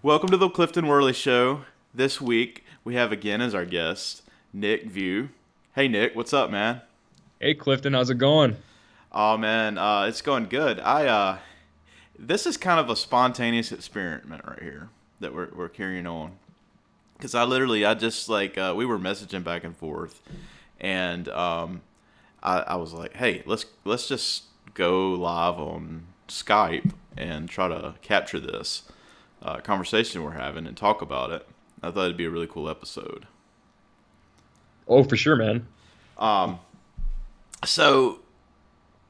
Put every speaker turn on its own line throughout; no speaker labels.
Welcome to the Clifton Worley Show. This week we have again as our guest Nick Viau. Hey Nick, what's up, man?
Hey Clifton, how's it going?
Oh man, it's going good. This is kind of a spontaneous experiment right here that we're carrying on. Because I just we were messaging back and forth, and I was like, hey, let's just go live on Skype and try to capture this conversation we're having and talk about it. I thought it'd be a really cool episode.
Oh, for sure, man.
So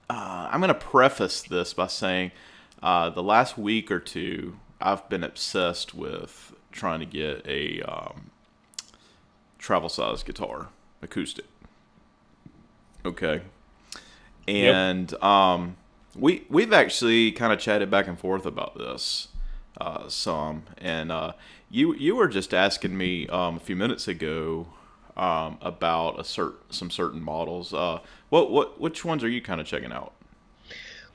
I'm going to preface this by saying the last week or two, I've been obsessed with trying to get a travel size guitar, acoustic. Okay. And we've actually kind of chatted back and forth about this some. And you were just asking me a few minutes ago about some certain models. Which ones are you kind of checking out?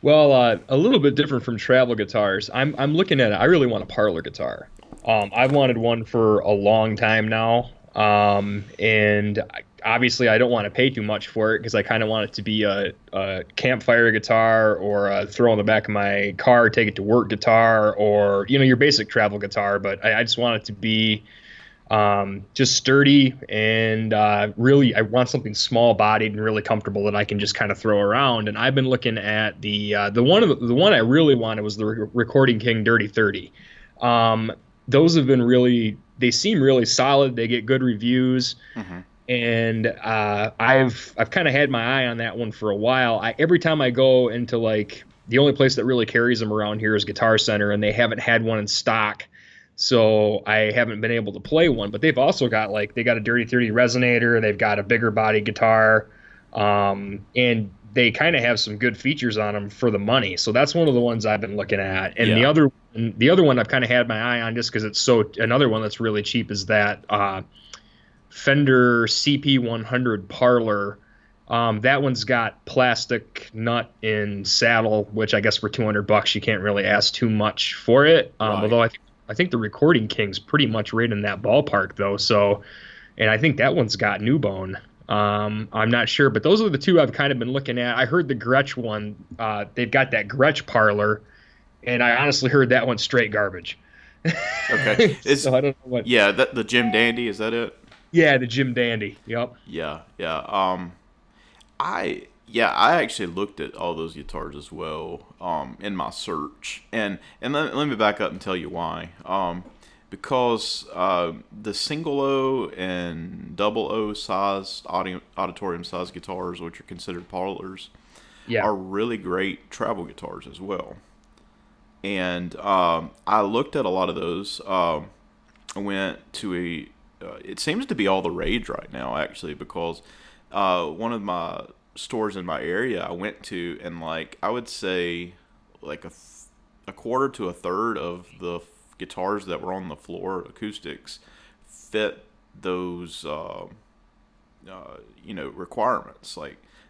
Well, a little bit different from travel guitars. I'm looking at it. I really want a Parlour guitar. I've wanted one for a long time now, and obviously I don't want to pay too much for it because I kind of want it to be a campfire guitar or a throw in the back of my car, take it to work guitar, or your basic travel guitar. But I just want it to be just sturdy and really I want something small bodied and really comfortable that I can just kind of throw around. And I've been looking at the one I really wanted was the Recording King Dirty 30. Those have been they seem really solid. They get good reviews. Mm-hmm. And I've kind of had my eye on that one for a while. Every time I go into the only place that really carries them around here is Guitar Center, and they haven't had one in stock. So I haven't been able to play one, but they've also got they got a Dirty 30 resonator. They've got a bigger body guitar, and they kind of have some good features on them for the money. So that's one of the ones I've been looking at. And the other one I've kind of had my eye on just because it's another one that's really cheap is that Fender CP100 Parlour. That one's got plastic nut in saddle, which I guess for $200 you can't really ask too much for it. Right. Although I think the Recording King's pretty much right in that ballpark though. So, and I think that one's got new bone. I'm not sure, but those are the two I've kind of been looking at. I heard the Gretsch one. They've got that Gretsch Parlour, and I honestly heard that one straight garbage.
Okay.
So I don't know what.
Yeah, the Jim Dandy, is that it?
Yeah, the Jim Dandy. Yep.
Yeah. I actually looked at all those guitars as well in my search, and let me back up and tell you why. Because the single O and double O size auditorium size guitars, which are considered parlors, are really great travel guitars as well. And I looked at a lot of those. I went to it seems to be all the rage right now, actually, because one of my stores in my area I went to, and I would say a quarter to a third of the guitars that were on the floor, acoustics, fit those requirements.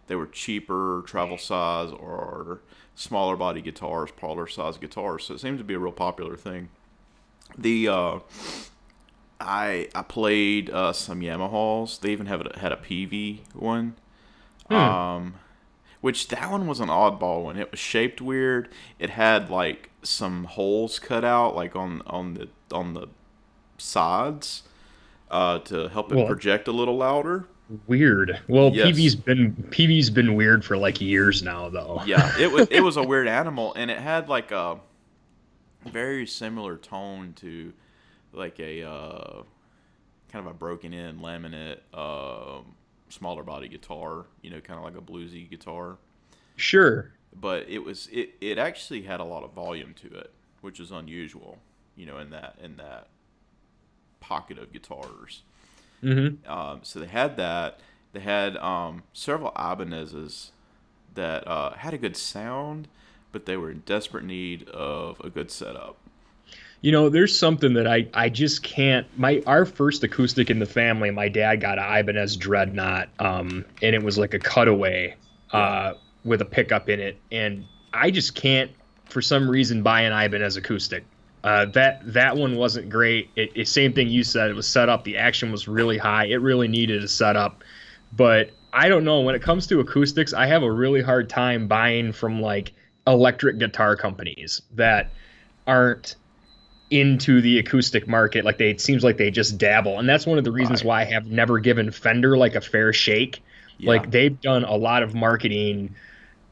They were cheaper travel size or smaller body guitars, Parlour size guitars. So it seems to be a real popular thing. I played some Yamahas. They even had a PV one. Which that one was an oddball one. It was shaped weird. It had some holes cut out on the sides to help it project a little louder.
Weird. Well,
yes.
PV's been weird for years now though.
Yeah, it was a weird animal, and it had a very similar tone to a kind of a broken in laminate smaller body guitar, kind of like a bluesy guitar.
Sure.
But it actually had a lot of volume to it, which is unusual, in that pocket of guitars.
Mm-hmm.
So they had that. They had several Ibanez's that had a good sound, but they were in desperate need of a good setup.
There's something that I just can't. Our first acoustic in the family, my dad got an Ibanez Dreadnought, and it was like a cutaway with a pickup in it, and I just can't, for some reason, buy an Ibanez acoustic. That one wasn't great. Same thing you said. It was set up. The action was really high. It really needed a setup. But I don't know. When it comes to acoustics, I have a really hard time buying from like electric guitar companies that aren't into the acoustic market. Like it seems like they just dabble, and that's one of the reasons
Right.
why I have never given Fender like a fair shake.
Yeah.
Like they've done a lot of marketing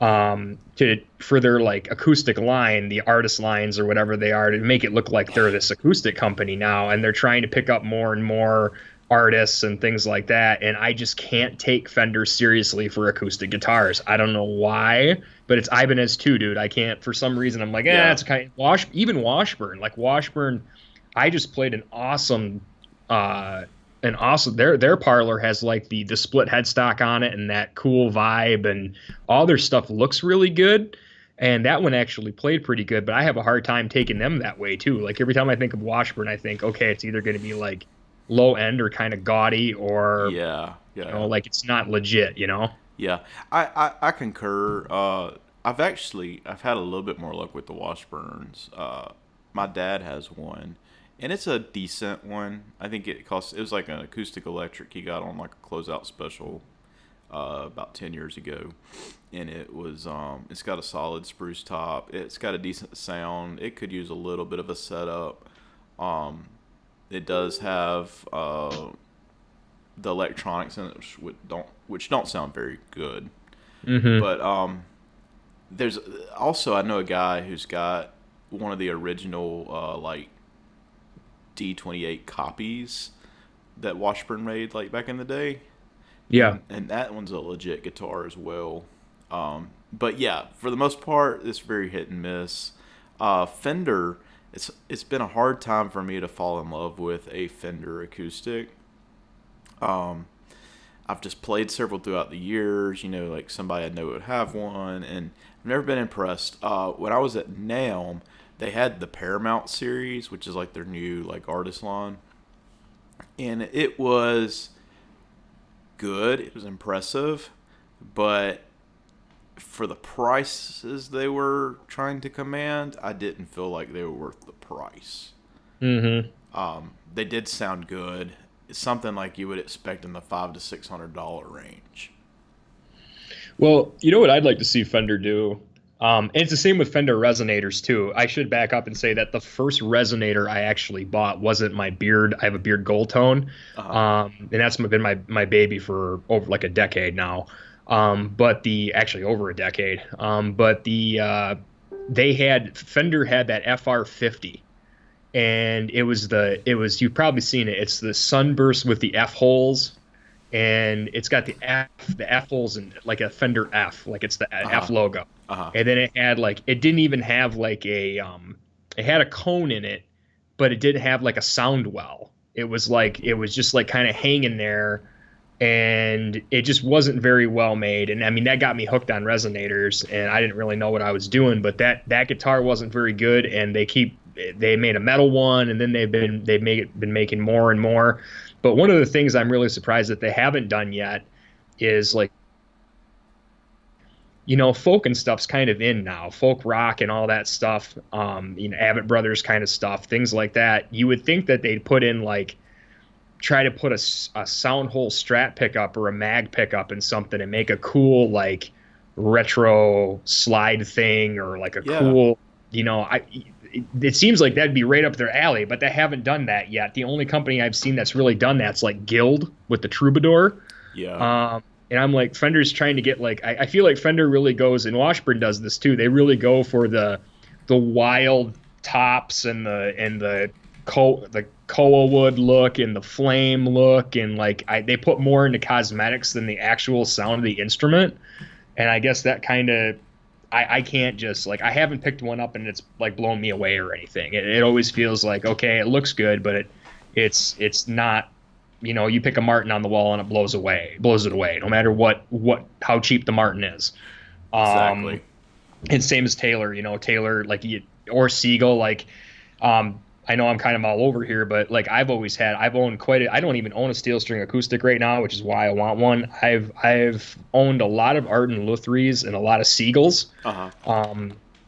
for their like acoustic line, the artist lines or whatever they are, to make it look like they're this acoustic company now, and they're trying to pick up more and more artists and things like that. And I just can't take Fender seriously for acoustic guitars. I don't know why, but it's Ibanez too, dude. I can't, for some reason. I'm like,
Yeah.
it's kind of even Washburn. Like Washburn, I just played an awesome their Parlour has like the split headstock on it and that cool vibe, and all their stuff looks really good. And that one actually played pretty good, but I have a hard time taking them that way too. Like every time I think of Washburn, I think, okay, it's either going to be like low end or kind of gaudy, or
Yeah. Yeah.
like it's not legit,
Yeah, I concur. I've had a little bit more luck with the Washburns. My dad has one, and it's a decent one. I think it was like an acoustic electric he got on like a closeout special about 10 years ago, and it's got a solid spruce top. It's got a decent sound. It could use a little bit of a setup. It does have the electronics in it, which don't sound very good.
Mm-hmm.
But there's also, I know a guy who's got one of the original like D28 copies that Washburn made like back in the day.
Yeah.
And that one's a legit guitar as well. But yeah, for the most part, it's very hit and miss. Fender, it's been a hard time for me to fall in love with a Fender acoustic. I've just played several throughout the years, like somebody I know would have one, and I've never been impressed. When I was at Naum, they had the Paramount series, which is like their new like artist line, and it was good. It was impressive, but for the prices they were trying to command, I didn't feel like they were worth the price.
Mm-hmm.
They did sound good. It's something like you would expect in the $500 to $600 range.
Well, you know what I'd like to see Fender do? And it's the same with Fender resonators too. I should back up and say that the first resonator I actually bought wasn't my Beard. I have a Beard Gold Tone, and that's been my baby for over like a decade now. But actually over a decade. But Fender had that FR50. And it was you've probably seen it. It's the Sunburst with the F holes, and it's got the F holes and like a Fender F, like it's the F logo. And then it didn't even have like it had a cone in it, but it didn't have like a sound well. It was just like kind of hanging there, and it just wasn't very well made. And I mean, that got me hooked on resonators, and I didn't really know what I was doing, but that guitar wasn't very good, and they made a metal one, and then they've been making more and more. But one of the things I'm really surprised that they haven't done yet is like, folk and stuff's kind of in now, folk rock and all that stuff. Abbott Brothers kind of stuff, things like that. You would think that they'd try to put a sound hole Strat pickup or a mag pickup in something and make a cool like retro slide thing, or like a cool, it seems like that'd be right up their alley, but they haven't done that yet. The only company I've seen that's really done that's like Guild with the Troubadour.
Yeah.
And I'm like, Fender's trying to get like, I feel like Fender really goes, and Washburn does this too. They really go for the wild tops and the koa wood look and the flame look, and like they put more into cosmetics than the actual sound of the instrument. And I guess that kind of, I can't just like, I haven't picked one up and it's like blown me away or anything. It always feels like, okay, it looks good, but it's not, you pick a Martin on the wall and it blows it away, no matter how cheap the Martin is.
Exactly.
And same as Taylor, Taylor, like, or Siegel, like, I know I'm kind of all over here, but like I've owned I don't even own a steel string acoustic right now, which is why I want one. I've owned a lot of Arden Luthries and a lot of Siegels.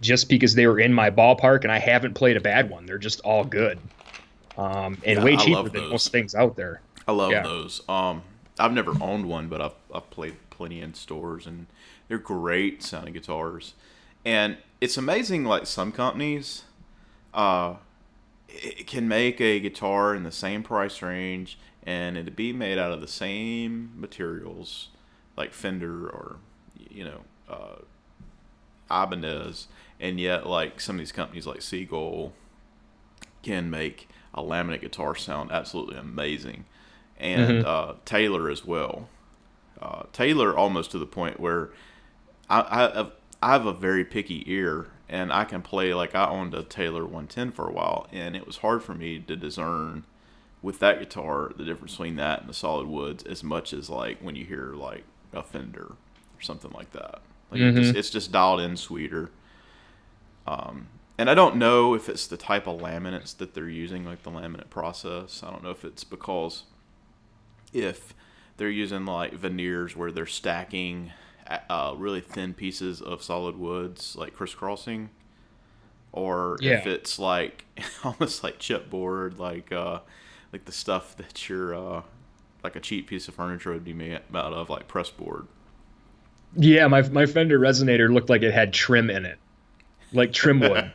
just because they were in my ballpark, and I haven't played a bad one. They're just all good. And way cheaper than most things out there.
I love
Yeah.
those. I've never owned one, but I've played plenty in stores, and they're great sounding guitars. And it's amazing, like some companies, it can make a guitar in the same price range, and it'd be made out of the same materials, like Fender or Ibanez, and yet like some of these companies like Seagull can make a laminate guitar sound absolutely amazing, and Taylor as well. Taylor almost to the point where I have a very picky ear, and I can play like I owned a Taylor 110 for a while, and it was hard for me to discern with that guitar the difference between that and the solid woods as much as like when you hear like a Fender or something like that. Like it's just dialed in sweeter. And I don't know if it's the type of laminates that they're using, like the laminate process. I don't know if it's because if they're using like veneers where they're stacking really thin pieces of solid woods, like crisscrossing, or if it's like almost like chipboard, like the stuff that you're like a cheap piece of furniture would be made out of, like press board.
Yeah, my Fender Resonator looked like it had trim in it, like trim wood.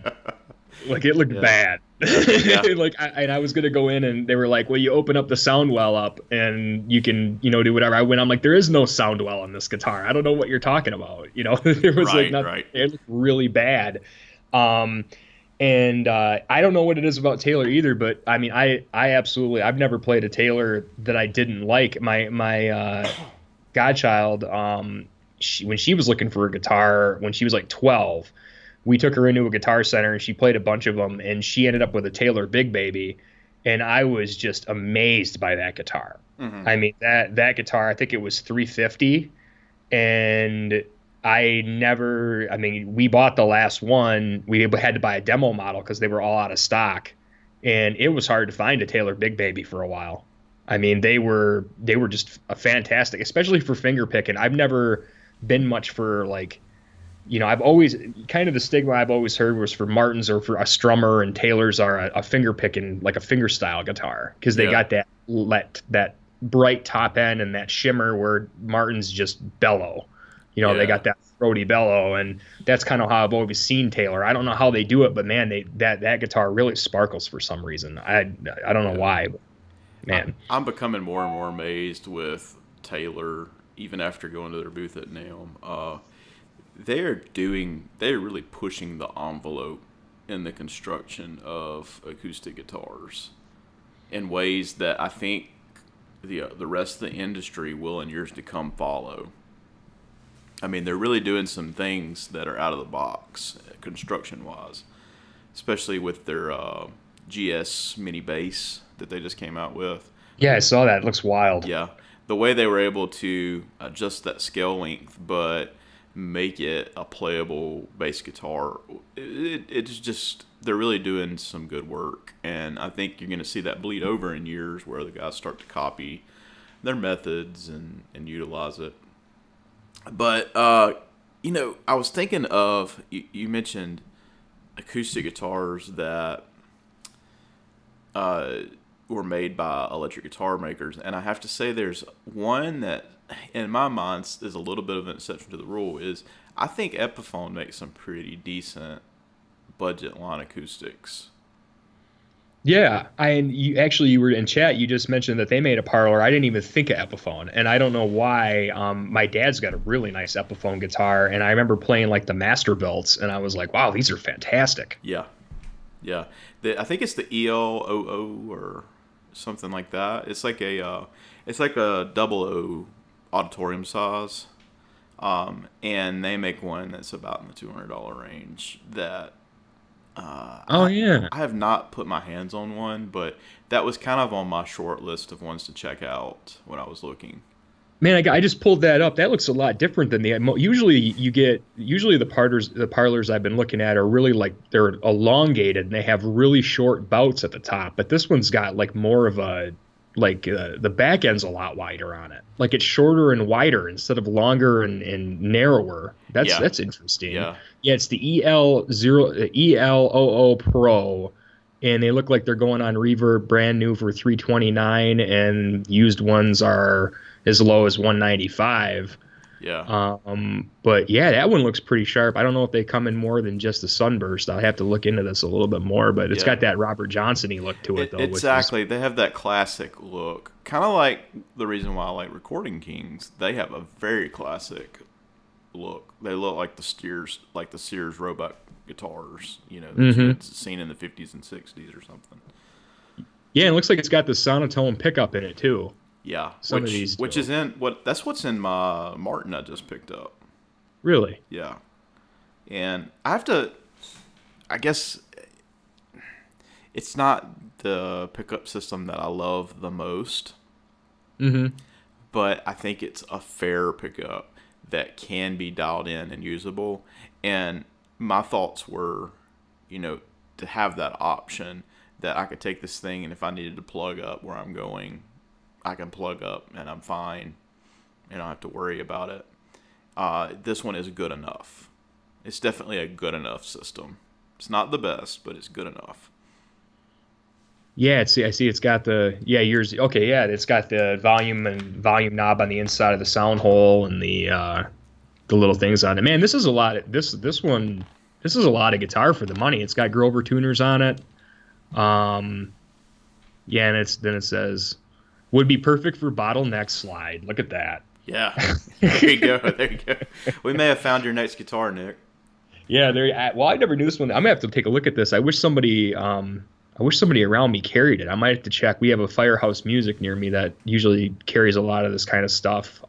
Like it looked bad.
Yeah.
Like I was gonna go in, and they were like, "Well, you open up the sound well up, and you can, do whatever." I'm like, "There is no sound well on this guitar. I don't know what you're talking about." There was like nothing.
Right.
It looked really bad. And I don't know what it is about Taylor either, but I mean, I absolutely, I've never played a Taylor that I didn't like. My godchild, when she was looking for a guitar when she was like 12. We took her into a Guitar Center, and she played a bunch of them, and she ended up with a Taylor Big Baby, and I was just amazed by that guitar. I mean, that guitar, I think it was $350, and we bought the last one. We had to buy a demo model because they were all out of stock, and it was hard to find a Taylor Big Baby for a while. I mean, they were just a fantastic, especially for finger picking. I've never been much for like, I've always kind of the stigma I've always heard was for Martins or for a Strummer, and Taylors are a finger picking, like a finger style guitar, because they got that bright top end and that shimmer where Martins just bellow. They got that throaty bellow, and that's kind of how I've always seen Taylor. I don't know how they do it, but man, that guitar really sparkles for some reason. I don't know why, but man.
I'm becoming more and more amazed with Taylor, even after going to their booth at NAMM. They're really pushing the envelope in the construction of acoustic guitars in ways that I think the rest of the industry will in years to come follow. I mean, they're really doing some things that are out of the box construction wise, especially with their GS mini bass that they just came out with.
Yeah, I saw that. It looks wild.
Yeah, the way they were able to adjust that scale length, but make it a playable bass guitar, it's just, they're really doing some good work, and I think you're going to see that bleed over in years where the guys start to copy their methods and utilize it. But I was thinking of, you mentioned acoustic guitars that were made by electric guitar makers, and I have to say there's one that in my mind is a little bit of an exception to the rule. Is I think Epiphone makes some pretty decent budget line acoustics.
Yeah, you were in chat. You just mentioned that they made a Parlour. I didn't even think of Epiphone, and I don't know why. My dad's got a really nice Epiphone guitar, and I remember playing like the Masterbuilts, and I was like, "Wow, these are fantastic."
Yeah. I think it's the EL00 or something like that. It's like a double O auditorium size, and they make one that's about in the $200 range. That I have not put my hands on one, but that was kind of on my short list of ones to check out when I was looking.
Man, I just pulled that up. That looks a lot different than usually the Parlours I've been looking at are really like they're elongated and they have really short bouts at the top. But this one's got like more of a the back end's a lot wider on it. Like it's shorter and wider instead of longer and narrower. That's interesting.
Yeah.
Yeah, it's the EL00 Pro, and they look like they're going on Reverb brand new for $329, and used ones are as low as $195.
Yeah.
But yeah, that one looks pretty sharp. I don't know if they come in more than just a sunburst. I'll have to look into this a little bit more, but it's got that Robert Johnson-y look to it, though.
Exactly. They have that classic look. Kind of like the reason why I like Recording Kings. They have a very classic look. They look like the Sears Roebuck guitars, it's seen in the 50s and 60s or something.
Yeah, it looks like it's got the sonotone pickup in it, too.
Yeah,
Some of these
which is that's what's in my Martin I just picked up.
Really?
Yeah, and I guess it's not the pickup system that I love the most.
Mm-hmm.
But I think it's a fair pickup that can be dialed in and usable. And my thoughts were, to have that option that I could take this thing and if I needed to plug up where I'm going, I can plug up and I'm fine. I don't have to worry about it. This one is good enough. It's definitely a good enough system. It's not the best, but it's good enough.
Yeah, I see it's got it's got the volume knob on the inside of the sound hole and the little things on it. Man, this is a lot. This is a lot of guitar for the money. It's got Grover tuners on it. And then it says would be perfect for bottleneck slide. Look at that.
Yeah. There you go. We may have found your next guitar, Nick.
Yeah, I never knew this one. I'm gonna have to take a look at this. I wish somebody around me carried it. I might have to check. We have a Firehouse Music near me that usually carries a lot of this kind of stuff.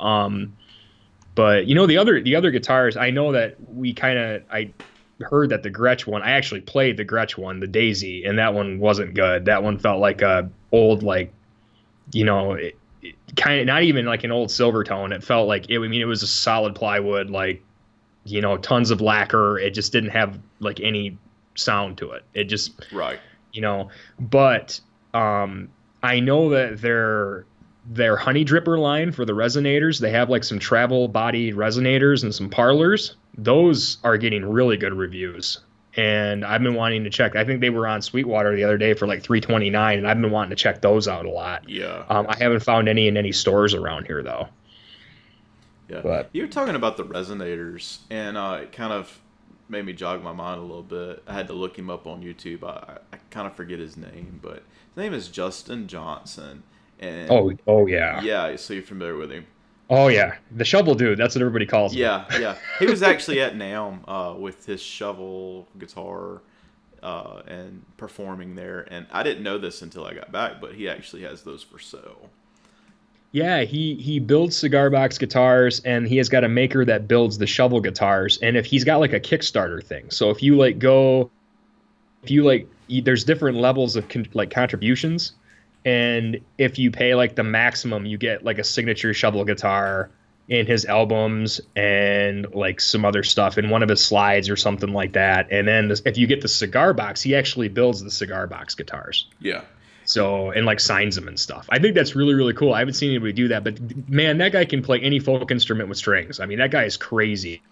But the other guitars, I know that I heard that the Gretsch one, I actually played the Gretsch one, the Daisy, and that one wasn't good. That one felt like a old, kind of not even like an old Silvertone. It felt like it was a solid plywood, tons of lacquer. It just didn't have like any sound to it. It just
right.
But I know that their Honey Dripper line for the resonators, they have like some travel body resonators and some Parlours. Those are getting really good reviews. And I've been wanting to check. I think they were on Sweetwater the other day for like $329, and I've been wanting to check those out a lot.
Yeah.
I haven't found any in any stores around here though.
Yeah.
But
you were talking about the resonators, and it kind of made me jog my mind a little bit. I had to look him up on YouTube. I kind of forget his name, but his name is Justin Johnson. And
oh yeah.
Yeah, so you're familiar with him.
Oh yeah, the shovel dude. That's what everybody calls him.
Yeah. He was actually at NAMM with his shovel guitar and performing there. And I didn't know this until I got back, but he actually has those for sale.
Yeah, he builds cigar box guitars, and he has got a maker that builds the shovel guitars. And if he's got like a Kickstarter thing, so if you there's different levels of contributions. And if you pay like the maximum, you get like a signature shovel guitar in his albums and like some other stuff in one of his slides or something like that. And then if you get the cigar box, he actually builds the cigar box guitars.
Yeah.
So, and like signs them and stuff. I think that's really, really cool. I haven't seen anybody do that, but man, that guy can play any folk instrument with strings. I mean, that guy is crazy.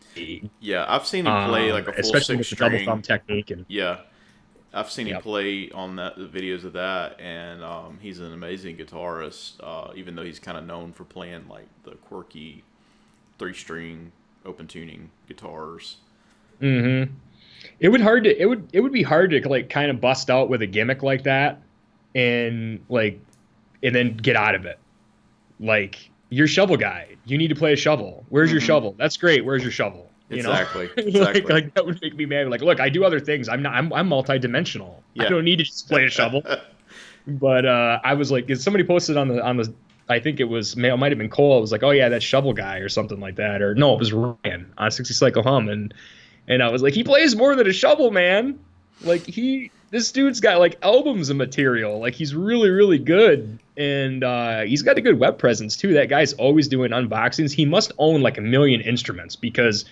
Yeah, I've seen him play like a full
especially with the double
string.
thumb technique. And
yeah. I've seen him play on the videos of that, and he's an amazing guitarist, even though he's kind of known for playing like the quirky 3-string open tuning guitars.
Mm-hmm. It would be hard to like kind of bust out with a gimmick like that and then get out of it. Like, you're a shovel guy. You need to play a shovel. Where's your shovel? That's great. Where's your shovel?
Exactly.
like that would make me mad. Like, look, I do other things. I'm multi-dimensional.
Yeah.
I don't need to just play a shovel. But I was like, somebody posted on the I think it might have been Cole. I was like, oh yeah, that shovel guy or something like that. Or no, it was Ryan on 60 Cycle Hum, and I was like, he plays more than a shovel, man. Like this dude's got like albums of material. Like, he's really, really good. And he's got a good web presence too. That guy's always doing unboxings. He must own like 1 million instruments, because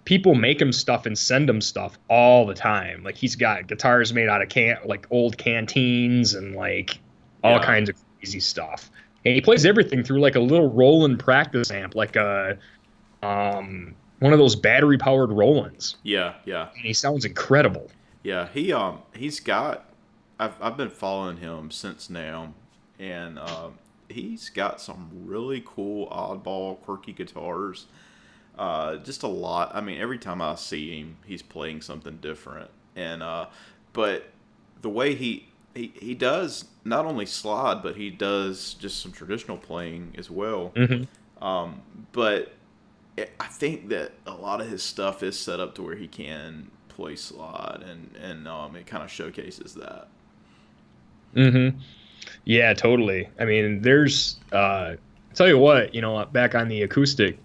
people make him stuff and send him stuff all the time. Like, he's got guitars made out of old canteens and like all kinds of crazy stuff. And he plays everything through like a little Roland practice amp, like a one of those battery powered Rolands.
Yeah, yeah,
And he sounds incredible.
yeah. He's got. I've been following him since now, and he's got some really cool, oddball, quirky guitars. Just a lot. I mean, every time I see him, he's playing something different. And but the way he does not only slide, but he does just some traditional playing as well.
Hmm.
But I think that a lot of his stuff is set up to where he can play slide, and it kind of showcases that.
Hmm. Yeah, totally. I mean, there's tell you what, back on the acoustic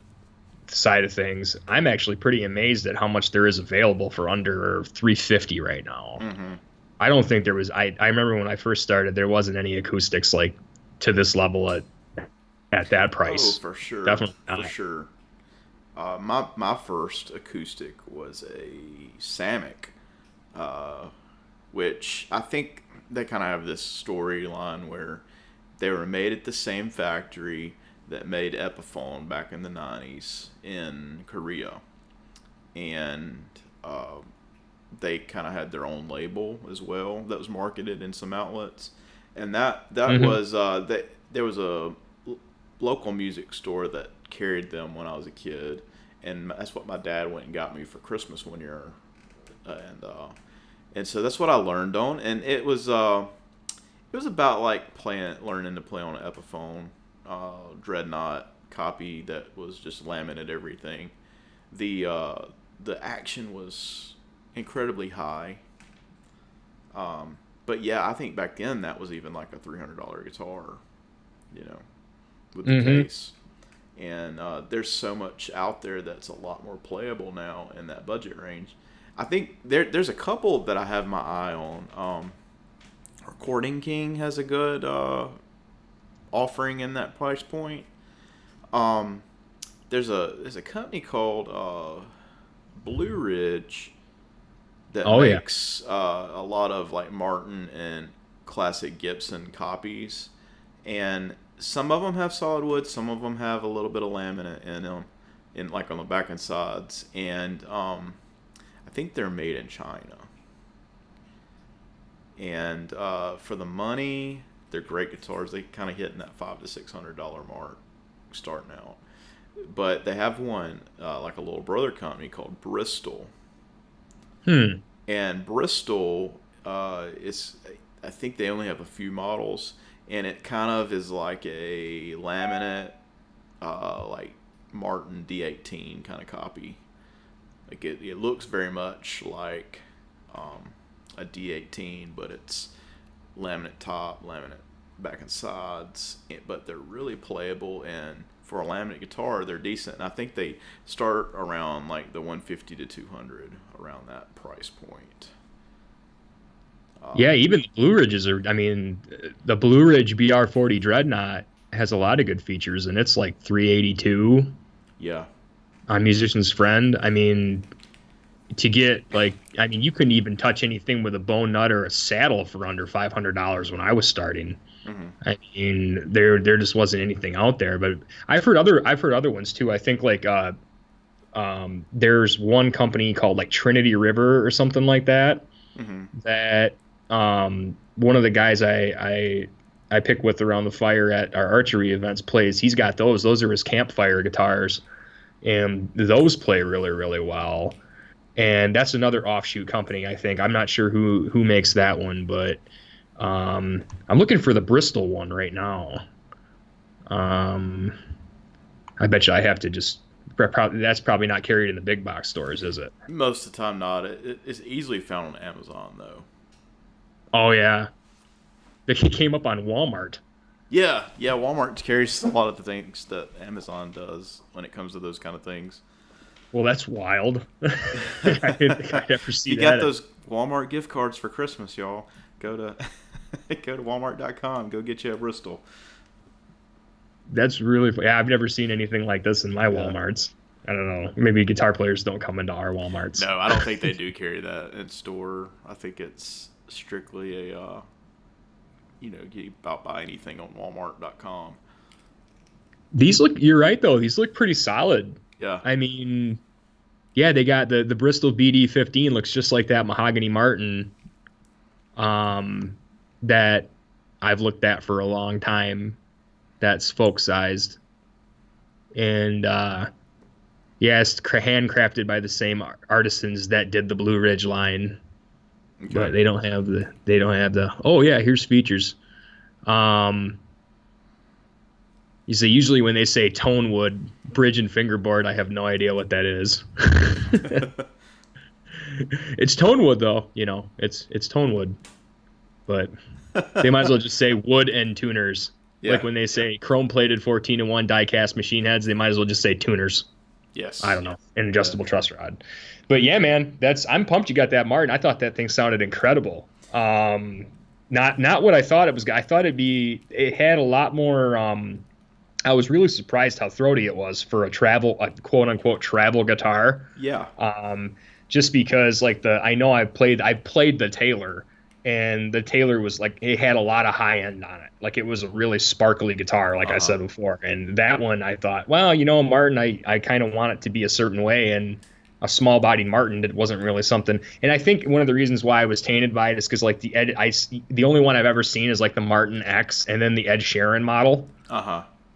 side of things, I'm actually pretty amazed at how much there is available for under 350 right now.
Hmm.
I don't think there was. I remember when I first started, there wasn't any acoustics like to this level at that
Oh,
price.
for sure,
Definitely
for
not.
sure. My first acoustic was a Samick, uh, which I think they kind of have this storyline where they were made at the same factory that made Epiphone back in the '90s in Korea, and uh, they kind of had their own label as well that was marketed in some outlets, and that
Hmm.
was that there was a local music store that carried them when I was a kid, and that's what my dad went and got me for Christmas one year, and so that's what I learned on, and it was about like learning to play on an Epiphone, Dreadnought copy that was just laminate everything. The the action was incredibly high. But yeah, I think back then that was even like a $300 guitar, you know, with the
Hmm.
case. And there's so much out there that's a lot more playable now in that budget range. I think there's a couple that I have my eye on. Recording King has a good offering in that price point. Um, there's a company called Blue Ridge that
Oh yeah.
makes a lot of like Martin and classic Gibson copies, and some of them have solid wood, some of them have a little bit of laminate in them, in like on the back and sides, and I think they're made in China. And for the money, they're great guitars. They kind of hit in that $500 to $600 mark starting out. But they have one like a little brother company called Bristol,
Hmm.
and Bristol is, I think they only have a few models, and it kind of is like a laminate, like Martin D18 kind of copy. Like it looks very much like um, a D18, but it's laminate top, laminate back and sides, but they're really playable, and for a laminate guitar, they're decent. And I think they start around like the 150 to 200 around that price point.
Yeah,
Um,
even the Blue Ridges are. I mean, the Blue Ridge BR40 Dreadnought has a lot of good features, and it's like 382
yeah,
on Musician's Friend. I mean, to get like, I mean, you couldn't even touch anything with a bone nut or a saddle for under $500 when I was starting.
hmm,
I mean, there just wasn't anything out there. But I've heard other ones too. I think like there's one company called like Trinity River or something like that
hmm,
that one of the guys I pick with around the fire at our archery events plays. He's got those. Those are his campfire guitars, and those play really really well. And that's another offshoot company. I think I'm not sure who makes that one, but I'm looking for the Bristol one right now. Um, I bet you I have to just probably that's probably not carried in the big box stores, is it?
most of the time not. It's easily found on Amazon though.
Oh yeah, they came up on Walmart.
Yeah, yeah. Walmart carries a lot of the things that Amazon does when it comes to those kind of things.
Well, that's wild. I never see
You got
that.
those Walmart gift cards for Christmas, y'all. Go to go to Walmart.com. Go get you a Bristol.
That's really yeah. I've never seen anything like this in my
Yeah.
WalMarts. I don't know. Maybe guitar players don't come into our WalMarts.
No, I don't think they do carry that in store. I think it's strictly a you about buy anything on Walmart.com.
You're right though. These look pretty solid.
Yeah.
I mean, yeah, they got the Bristol BD15 looks just like that mahogany Martin, that I've looked at for a long time. That's folk sized, and yeah, it's handcrafted by the same artisans that did the Blue Ridge line. Okay. But they don't have the. Oh yeah, here's features. You say usually when they say tone wood, bridge and fingerboard, I have no idea what that is. It's tone wood though, it's tone wood. But they might as well just say wood and tuners. Yeah. Like when they say chrome plated 14-1 die cast machine heads, they might as well just say tuners.
Yes.
I don't know. An adjustable truss rod. But yeah, man, I'm pumped you got that Martin. I thought that thing sounded incredible. Not what I thought it was. I thought it had a lot more. I was really surprised how throaty it was for a quote unquote travel guitar.
Yeah.
Just because I played the Taylor, and the Taylor was it had a lot of high end on it. Like it was a really sparkly guitar, I said before. And that one I thought, well, Martin, I kind of want it to be a certain way, and a small bodied Martin, it wasn't really something. And I think one of the reasons why I was tainted by it is because the only one I've ever seen is the Martin X and then the Ed Sheeran model.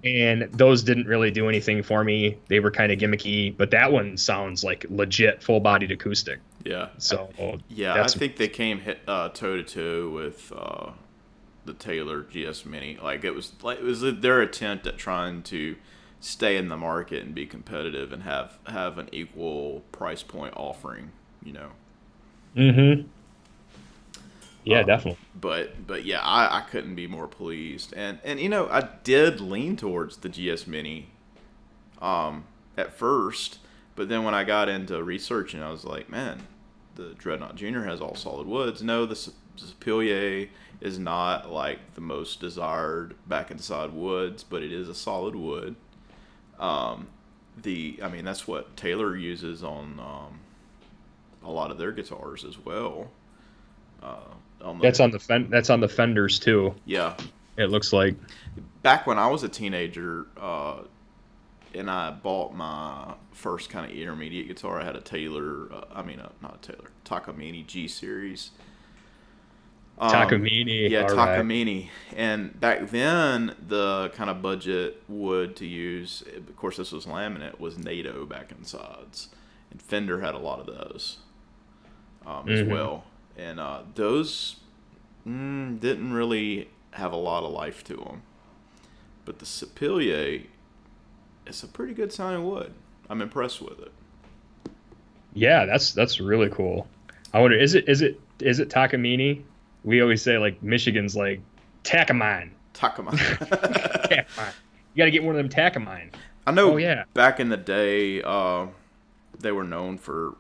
And those didn't really do anything for me. They were kind of gimmicky, but that one sounds like legit full-bodied acoustic.
Yeah.
So
I think they came toe to toe with the Taylor GS Mini. It was their attempt at trying to stay in the market and be competitive and have an equal price point offering.
Mm-hmm. Yeah, definitely.
But yeah, I couldn't be more pleased. And I did lean towards the GS Mini at first, but then when I got into researching, I was like, man, the Dreadnought Junior has all solid woods. No, the Supilier is not the most desired back and side woods, but it is a solid wood. That's what Taylor uses on a lot of their guitars as well. That's on the Fenders too. Yeah,
it looks like.
Back when I was a teenager, and I bought my first kind of intermediate guitar, I had a Taylor. Not a Taylor, Takamine G series.
Takamine.
Yeah, Takamine. Right. And back then, the kind of budget wood to use, of course, this was laminate, was NATO back and sides, and Fender had a lot of those as well. And those didn't really have a lot of life to them. But the Supilier, it's a pretty good sounding wood. I'm impressed with it.
Yeah, that's really cool. I wonder, is it Takamine? We always say Michigan's Takamine.
Takamine.
Takamine. You got to get one of them Takamine.
I know. Oh, yeah. Back in the day, they were known for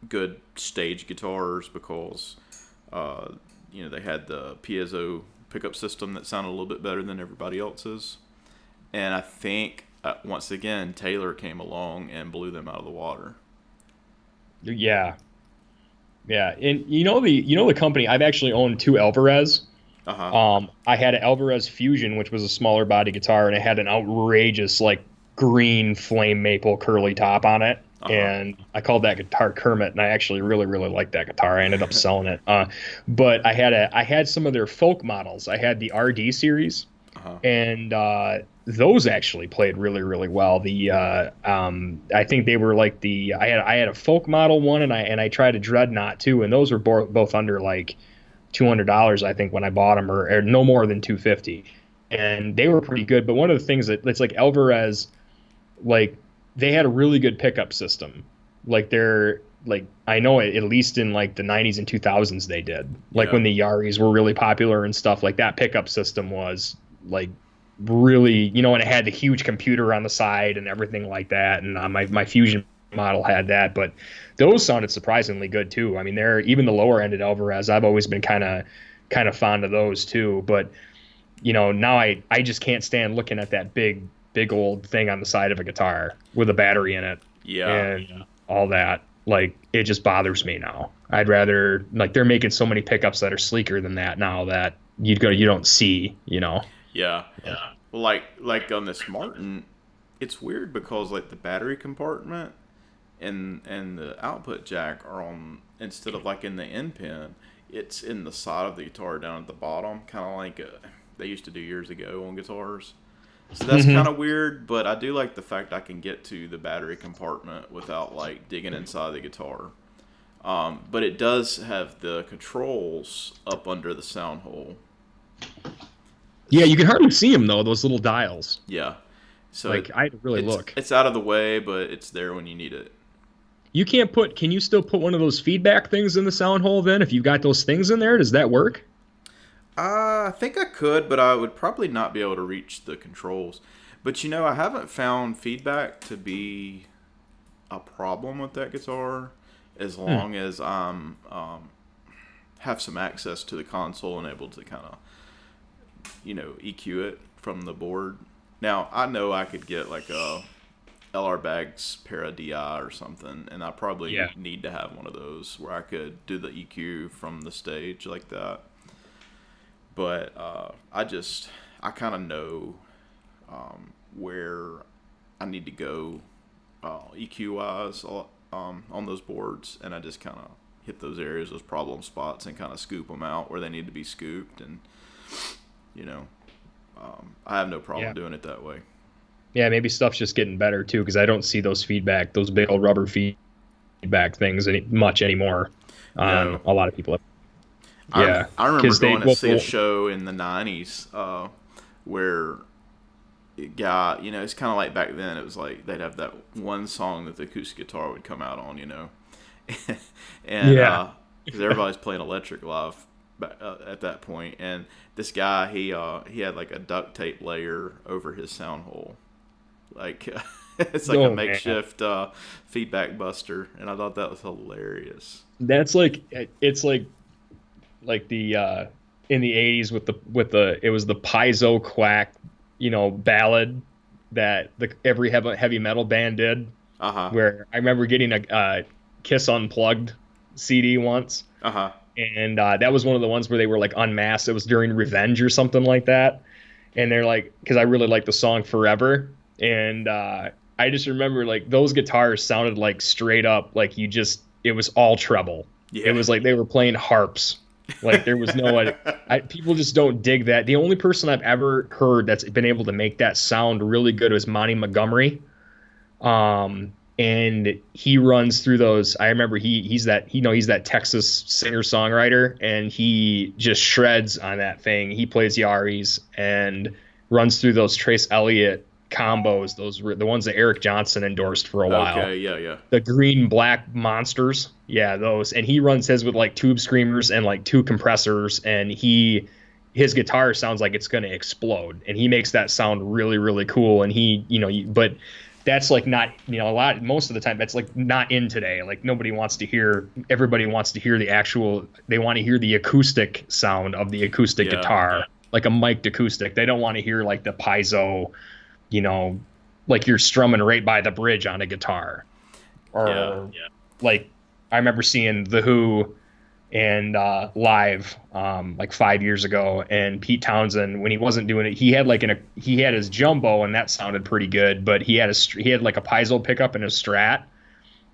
good stage guitars because they had the piezo pickup system that sounded a little bit better than everybody else's, and I think once again Taylor came along and blew them out of the water.
And the company, I've actually owned two Alvarez. I had an Alvarez Fusion, which was a smaller body guitar, and it had an outrageous green flame maple curly top on it. And I called that guitar Kermit, and I actually really, really liked that guitar. I ended up selling it. But I had some of their folk models. I had the RD series, and those actually played really, really well. I think they were I had a folk model one, and I tried a Dreadnought too, and those were both under $200, I think, when I bought them, or no more than $250, and they were pretty good. But one of the things that it's Alvarez, they had a really good pickup system. I know at least in the 90s and 2000s they did. When the Yaris were really popular and stuff, that pickup system was really, and it had the huge computer on the side and everything like that. And my Fusion model had that, but those sounded surprisingly good too. I mean, they're even the lower ended Alvarez. I've always been kind of fond of those too. But now I just can't stand looking at that big old thing on the side of a guitar with a battery in it.
Yeah.
And all that. It just bothers me now. I'd rather, they're making so many pickups that are sleeker than that now that you don't see, you know.
Yeah. Well, like on this Martin, it's weird because like the battery compartment and the output jack are on, instead of like in the end pin, it's in the side of the guitar down at the bottom, kind of like they used to do years ago on guitars. So that's kind of weird, but I do like the fact I can get to the battery compartment without like digging inside the guitar. But it does have the controls up under the sound hole.
Yeah, you can hardly see them though, those little dials.
Yeah. So
like I had to really look.
It's out of the way, but it's there when you need it.
Can you still put one of those feedback things in the sound hole then? If you've got those things in there, does that work?
I think I could, but I would probably not be able to reach the controls. But I haven't found feedback to be a problem with that guitar, as long as I'm have some access to the console and able to kind of EQ it from the board. Now I know I could get like a LR Baggs Para DI or something, and I probably need to have one of those where I could do the EQ from the stage like that. But I kind of know where I need to go EQ wise on those boards, and I just kind of hit those areas, those problem spots, and kind of scoop them out where they need to be scooped. And I have no problem doing it that way.
Yeah, maybe stuff's just getting better too, because I don't see those big old rubber feedback things much anymore.
No.
A lot of people have.
Yeah, I remember going to see a show in the '90s where it got, it's kind of like back then. It was like they'd have that one song that the acoustic guitar would come out on, and because everybody's playing electric live at that point, and this guy he had like a duct tape layer over his sound hole, like it's like a makeshift feedback buster, and I thought that was hilarious.
That's like the in the 80s with the it was the piezo quack, ballad that every heavy metal band did. Where I remember getting a Kiss Unplugged CD once. And that was one of the ones where they were like unmasked. It was during Revenge or something like that. And they're like, because I really like the song Forever. And I just remember like those guitars sounded like straight up like it was all treble. Yeah. It was like they were playing harps. Like there was no people just don't dig that. The only person I've ever heard that's been able to make that sound really good was Monty Montgomery. And he runs through those. I remember he's that Texas singer-songwriter, and he just shreds on that thing. He plays Yaris and runs through those Trace Elliott combos. Those were the ones that Eric Johnson endorsed for a while.
Okay, yeah.
The green black monsters. Yeah, those. And he runs his with like tube screamers and like two compressors, and his guitar sounds like it's going to explode, and he makes that sound really, really cool. And but that's like not, most of the time that's like not in today. Like everybody wants to hear they want to hear the acoustic sound of the acoustic guitar, like a mic'd acoustic. They don't want to hear like the piezo, like you're strumming right by the bridge on a guitar. Or like I remember seeing The Who and live like 5 years ago, and Pete Townsend, when he wasn't doing it, he had his jumbo, and that sounded pretty good, but he had like a piezo pickup and a Strat,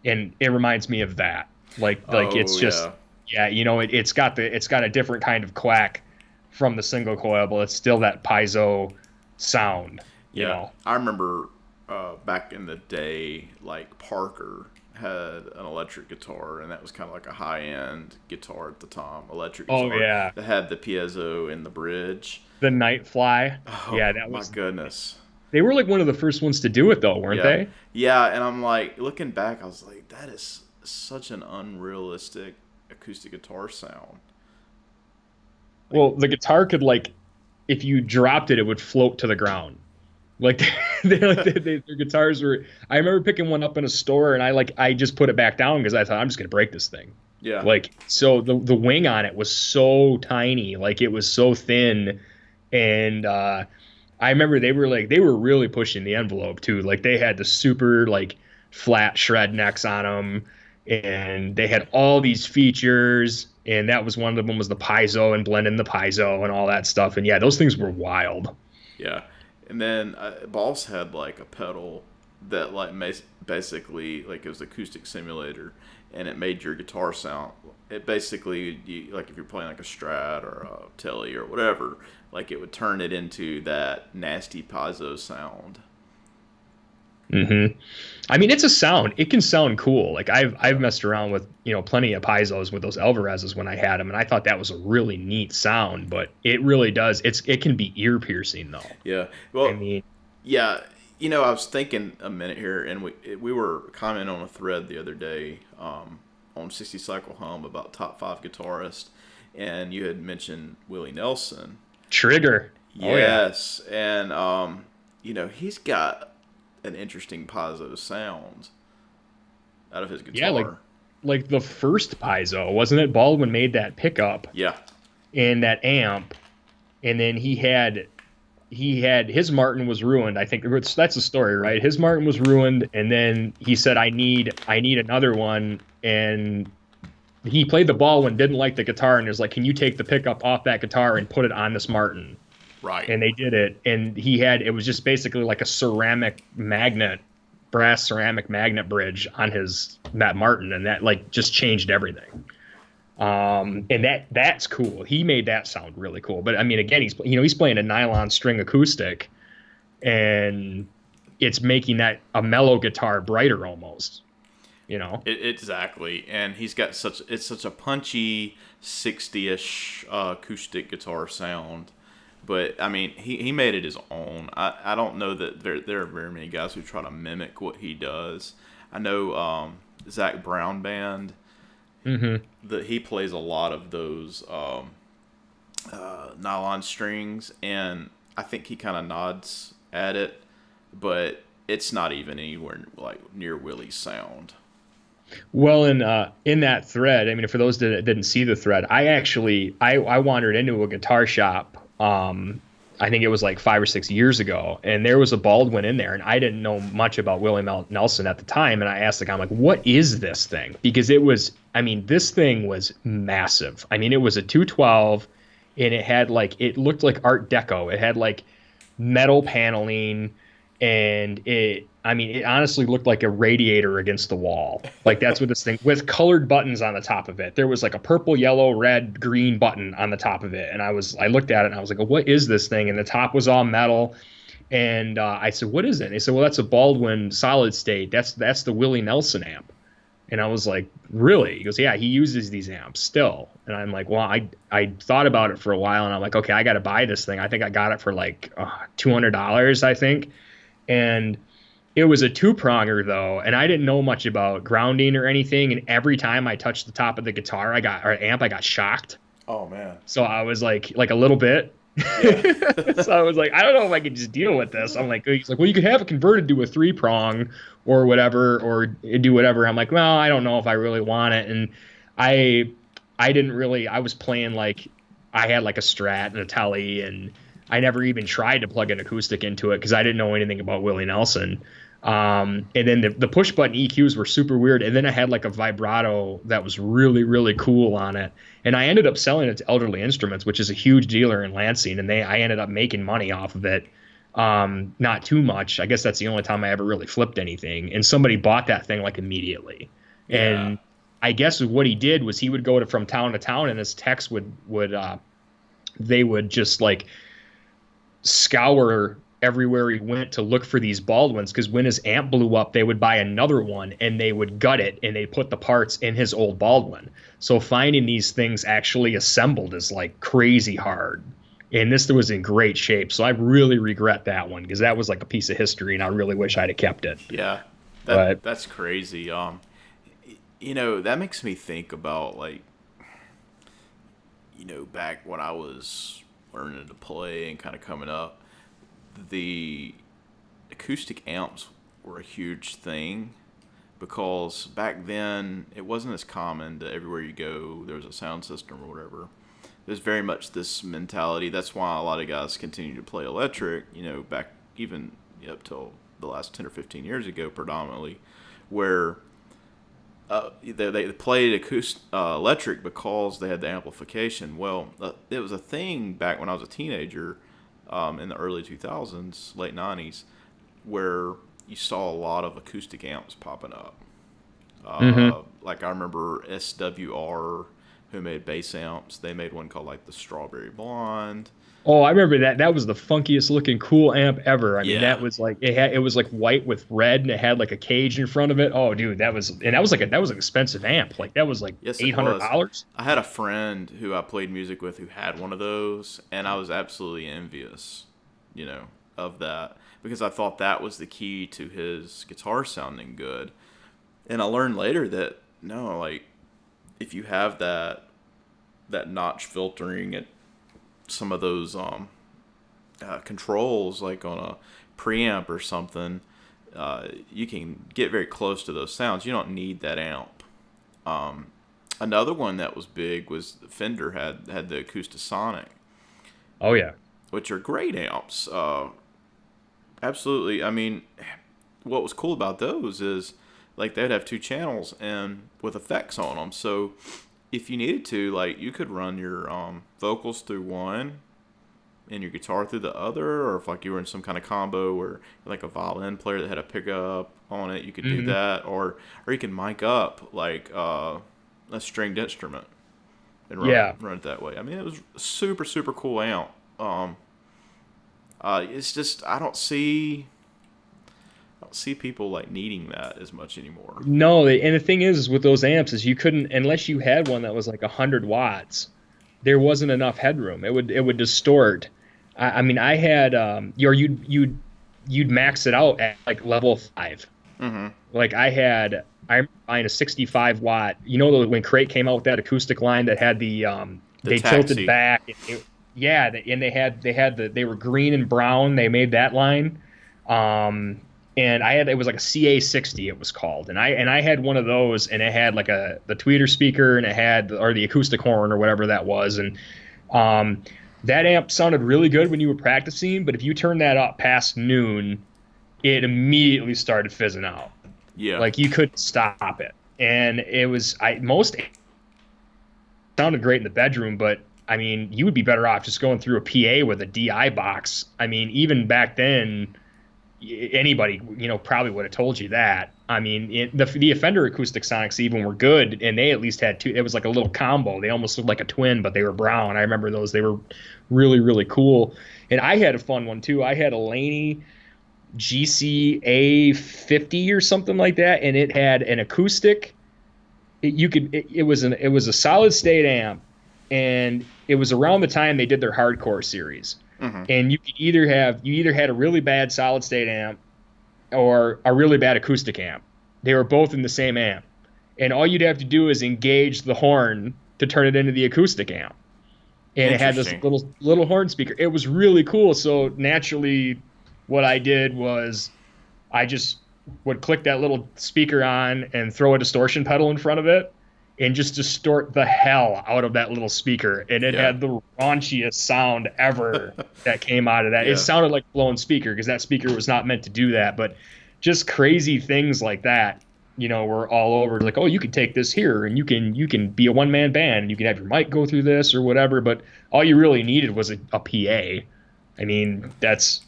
and it reminds me of that. It's just it's got a different kind of quack from the single coil, but it's still that piezo sound. You know.
I remember back in the day, like Parker had an electric guitar, and that was kind of like a high-end guitar at the time. Electric guitar that had the piezo in the bridge.
The Nightfly.
Oh, yeah, that was my goodness.
They were like one of the first ones to do it, though, weren't they?
Yeah, and I'm like, looking back, I was like, that is such an unrealistic acoustic guitar sound.
Well, the guitar could, like, if you dropped it, it would float to the ground. Like their guitars were. I remember picking one up in a store, and I just put it back down because I thought I'm just gonna break this thing.
Yeah.
Like so the wing on it was so tiny, like it was so thin, and I remember they were really pushing the envelope too. Like they had the super like flat shred necks on them, and they had all these features, and that was one of them was the piezo and blending the piezo and all that stuff. And yeah, those things were wild.
Yeah, and then Boss had like a pedal that like basically like it was an acoustic simulator, and it made your guitar sound. It basically like if you're playing like a Strat or a Tele or whatever, like it would turn it into that nasty piezo sound.
I mean, it's a sound. It can sound cool. Like I've
Yeah,
messed around with plenty of piezos with those Alvarez's when I had them, and I thought that was a really neat sound. But it really does. It can be ear piercing though.
yeah.
I
Well,
mean,
yeah. I was thinking a minute here, and we were commenting on a thread the other day on 60 Cycle Home about top five guitarists, and you had mentioned Willie Nelson.
Trigger. Oh yeah.
Yes, and he's got an interesting piezo sound out of his
Yeah,
guitar.
like the first piezo, wasn't it? Baldwin made that pickup
Yeah,
and that amp, and then he had his Martin was ruined. I think that's the story, right? His Martin was ruined, and then he said, "I need another one." And he played the Baldwin, didn't like the guitar, and was like, "Can you take the pickup off that guitar and put it on this Martin?"
right.
And they did it, and it was just basically like a brass ceramic magnet bridge on that Martin, and that like just changed everything. And that's cool. He made that sound really cool. But I mean, again, he's playing a nylon string acoustic, and it's making that a mellow guitar brighter almost.
Exactly, and he's got such a punchy 60-ish acoustic guitar sound. But I mean, he made it his own. I don't know that there are very many guys who try to mimic what he does. I know Zach Brown Band that he plays a lot of those nylon strings, and I think he kind of nods at it, but it's not even anywhere like near Willie's sound.
Well, in that thread, I mean, for those that didn't see the thread, I wandered into a guitar shop. I think it was like 5 or 6 years ago, and there was a Baldwin in there, and I didn't know much about Willie Nelson at the time. And I asked the guy, I'm like, "What is this thing?" Because this thing was massive. I mean, it was a 212, and it looked like Art Deco. It had like metal paneling, and it honestly looked like a radiator against the wall. Like that's what this thing with colored buttons on the top of it. There was like a purple, yellow, red, green button on the top of it. And I looked at it and I was like, what is this thing? And the top was all metal. And I said, what is it? And they said, well, that's a Baldwin solid state. That's the Willie Nelson amp. And I was like, really? He goes, yeah, he uses these amps still. And I'm like, well, I thought about it for a while, and I'm like, okay, I got to buy this thing. I think I got it for like $200, I think. And it was a two-pronger, though, and I didn't know much about grounding or anything. And every time I touched the top of the guitar, I got shocked.
Oh man.
So I was like a little bit.
Yeah.
So I was like, I don't know if I could just deal with this. I'm like, he's like, well, you could have it converted to a three-prong or whatever, or do whatever. I'm like, well, I don't know if I really want it. And I didn't really. I was playing like I had like a Strat and a Tele, and I never even tried to plug an acoustic into it because I didn't know anything about Willie Nelson. And then the push button EQs were super weird. And then I had like a vibrato that was really, really cool on it. And I ended up selling it to Elderly Instruments, which is a huge dealer in Lansing. And I ended up making money off of it. Not too much. I guess that's the only time I ever really flipped anything. And somebody bought that thing like immediately.
Yeah.
And I guess what he did was he would go from town to town, and his techs they would just like scour everywhere he went to look for these Baldwins, because when his amp blew up, they would buy another one and they would gut it and they put the parts in his old Baldwin. So finding these things actually assembled is like crazy hard. And this was in great shape. So I really regret that one, because that was like a piece of history and I really wish I'd have kept it.
Yeah. That's crazy. That makes me think about like, back when I was learning to play and kind of coming up, the acoustic amps were a huge thing, because back then it wasn't as common that everywhere you go there was a sound system or whatever. There's very much this mentality. That's why a lot of guys continue to play electric, back even up till the last 10 or 15 years ago predominantly, where they played electric because they had the amplification. Well, it was a thing back when I was a teenager, in the early 2000s, late 90s, where you saw a lot of acoustic amps popping up. Like I remember SWR, who made bass amps. They made one called like the Strawberry Blonde.
Oh, I remember that. That was the funkiest looking cool amp ever. I mean,
Yeah.
that was like it was like white with red and it had like a cage in front of it. Oh, dude, that was an expensive amp. Like that was like
Yes, it was.
$800.
I had a friend who I played music with who had one of those, and I was absolutely envious, of that, because I thought that was the key to his guitar sounding good. And I learned later that no, like if you have that notch filtering and some of those controls, like on a preamp or something, you can get very close to those sounds. You don't need that amp. Another one that was big was Fender had the Acoustasonic,
Oh yeah.
which are great amps. Absolutely. I mean, what was cool about those is like they'd have two channels and with effects on them. So if you needed to, like you could run your vocals through one and your guitar through the other, or if like you were in some kind of combo where like a violin player that had a pickup on it, you could do that, or you can mic up like a stringed instrument and run it that way. I mean, it was a super super cool amp. It's just I don't see people like needing that as much anymore.
No, and the thing is with those amps is you couldn't, unless you had one that was like 100 watts, there wasn't enough headroom. It would distort. I mean, I had you'd max it out at like level 5. Like I remember buying a 65 watt. You know, when Crate came out with that acoustic line that had the they
taxi.
tilted back. They were green and brown. They made that line. And it was like a CA60 it was called, and I had one of those, and it had like the tweeter speaker, and it had the acoustic horn or whatever that was, and that amp sounded really good when you were practicing, but if you turned that up past noon, it immediately started fizzing out.
Yeah,
like you couldn't stop it, and it was sounded great in the bedroom, but I mean you would be better off just going through a PA with a DI box. I mean even back then, anybody probably would have told you that. I mean the Fender acoustic sonics even were good, and they at least had two. It was like a little combo. They almost looked like a twin, but they were brown. I remember those. They were really really cool. And I had a fun one too. I had a Laney GCA 50 or something like that, and it had an acoustic. It was a solid state amp, and it was around the time they did their hardcore series. And you either had a really bad solid state amp or a really bad acoustic amp. They were both in the same amp, and all you'd have to do is engage the horn to turn it into the acoustic amp. And it had this little horn speaker. It was really cool. So naturally, what I did was I just would click that little speaker on and throw a distortion pedal in front of it and just distort the hell out of that little speaker. And it had the raunchiest sound ever that came out of that. It sounded like a blown speaker because that speaker was not meant to do that. But just crazy things like that, were all over. Like, oh, you can take this here and you can be a one-man band. You can have your mic go through this or whatever. But all you really needed was a PA. I mean, that's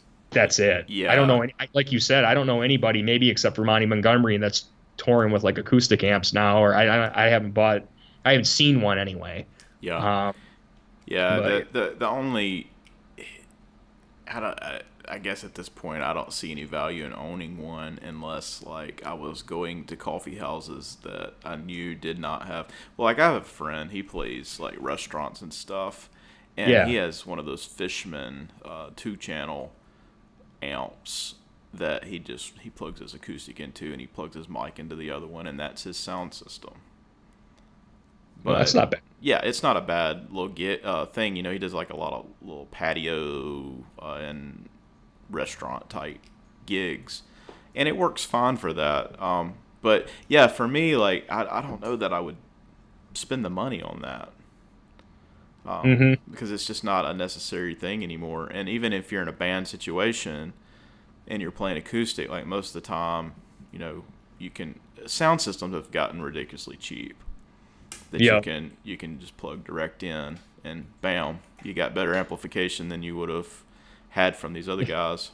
it.
Yeah.
I don't know. Like you said, I don't know anybody, maybe except for Monty Montgomery, and that's touring with like acoustic amps now, or I haven't seen one anyway.
Yeah. The only, I guess at this point I don't see any value in owning one unless like I was going to coffee houses that I knew did not have. Well, like I have a friend, he plays like restaurants and stuff, and he has one of those Fishman 2-channel amps that he plugs his acoustic into, and he plugs his mic into the other one, and that's his sound system. But
well, that's not bad.
Yeah, it's not a bad little thing. He does like a lot of little patio and restaurant type gigs, and it works fine for that. But yeah, for me, like I don't know that I would spend the money on that. Because it's just not a necessary thing anymore. And even if you're in a band situation and you're playing acoustic, like most of the time, you can sound systems have gotten ridiculously cheap that
Yeah.
you can just plug direct in, and bam, you got better amplification than you would have had from these other guys.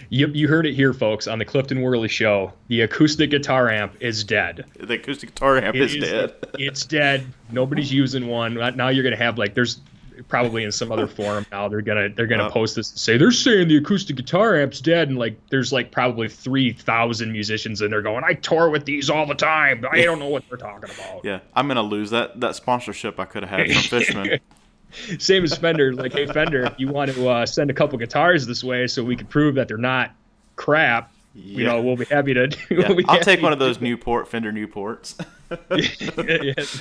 You heard it here, folks, on the Clifton Worley Show. The acoustic guitar amp is dead.
The acoustic guitar amp is dead.
It's dead. Nobody's using one. Now you're gonna have like there's probably in some other forum now they're gonna post this and say they're saying the acoustic guitar amp's dead, and like there's like probably 3,000 musicians in there going, I tour with these all the time. I don't know what they're talking about.
Yeah, I'm gonna lose that sponsorship I could have had from Fishman.
Same as Fender. Like, hey Fender, if you want to send a couple guitars this way so we can prove that they're not crap, you know, we'll be happy to.
Yeah, I'll take one of those Fender Newports.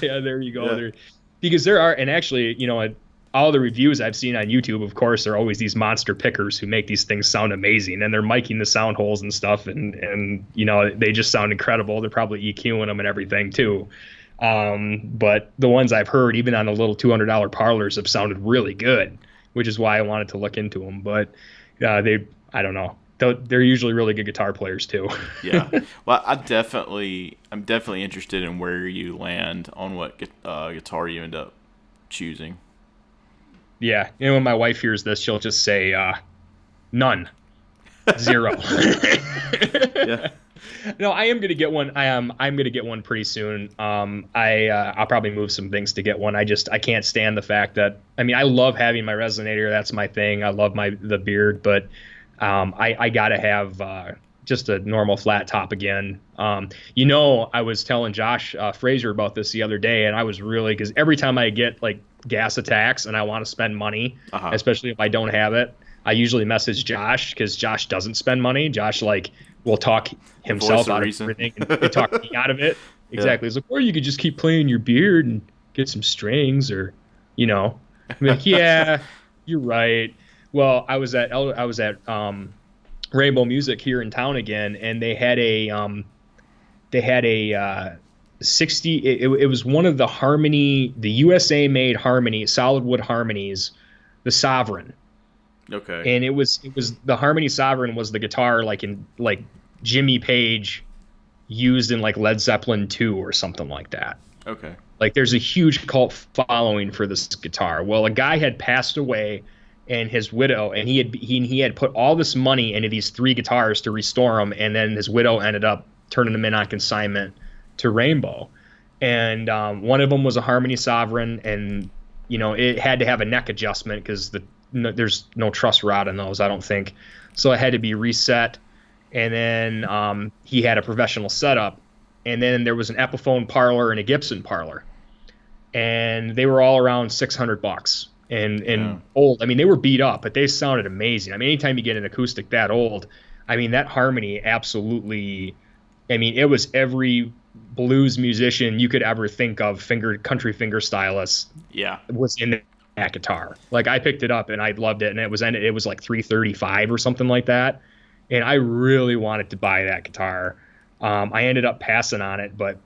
yeah, there you go. Because there are, and actually, you know, all the reviews I've seen on YouTube, of course, are always these monster pickers who make these things sound amazing, and they're miking the sound holes and stuff, and you know, they just sound incredible. They're probably EQing them and everything too. But the ones I've heard, even on the little $200 Parlors, have sounded really good, which is why I wanted to look into them. But I don't know. They're usually really good guitar players too.
Yeah. Well, I'm definitely interested in where you land on what guitar you end up choosing.
Yeah. And when my wife hears this, she'll just say, none. 0.
Yeah.
No, I am gonna get one. I'm gonna get one pretty soon. I'll probably move some things to get one. I can't stand the fact that, I mean, I love having my resonator. That's my thing. I love the beard, but I gotta have just a normal flat top again. You know, I was telling Josh Frazier about this the other day, and I was really, because every time I get like gas attacks and I want to spend money, especially if I don't have it, I usually message Josh, because Josh doesn't spend money. Josh will talk himself out of everything and talk me out of it. Exactly. Yeah. It's like, or you could just keep playing your beard and get some strings, or, you know, I'm like, yeah, you're right. Well, I was at Rainbow Music here in town again, and they had a 60. It was one of the USA made Harmony solid wood harmonies, the Sovereign.
Okay.
And it was the Harmony Sovereign was the guitar like Jimmy Page used in like Led Zeppelin 2 or something like that.
Okay.
Like, there's a huge cult following for this guitar. Well, a guy had passed away, and his widow, and he had put all this money into these 3 guitars to restore them, and then his widow ended up turning them in on consignment to Rainbow. And one of them was a Harmony Sovereign, and you know, it had to have a neck adjustment because there's no truss rod in those, I don't think. So it had to be reset. And then he had a professional setup. And then there was an Epiphone Parlor and a Gibson Parlor. And they were all around $600. And old. I mean, they were beat up, but they sounded amazing. I mean, anytime you get an acoustic that old, I mean, that Harmony absolutely, I mean, it was every blues musician you could ever think of, country finger stylist, was in that guitar. Like, I picked it up and I loved it, and it was like $335 or something like that, and I really wanted to buy that guitar. I ended up passing on it, but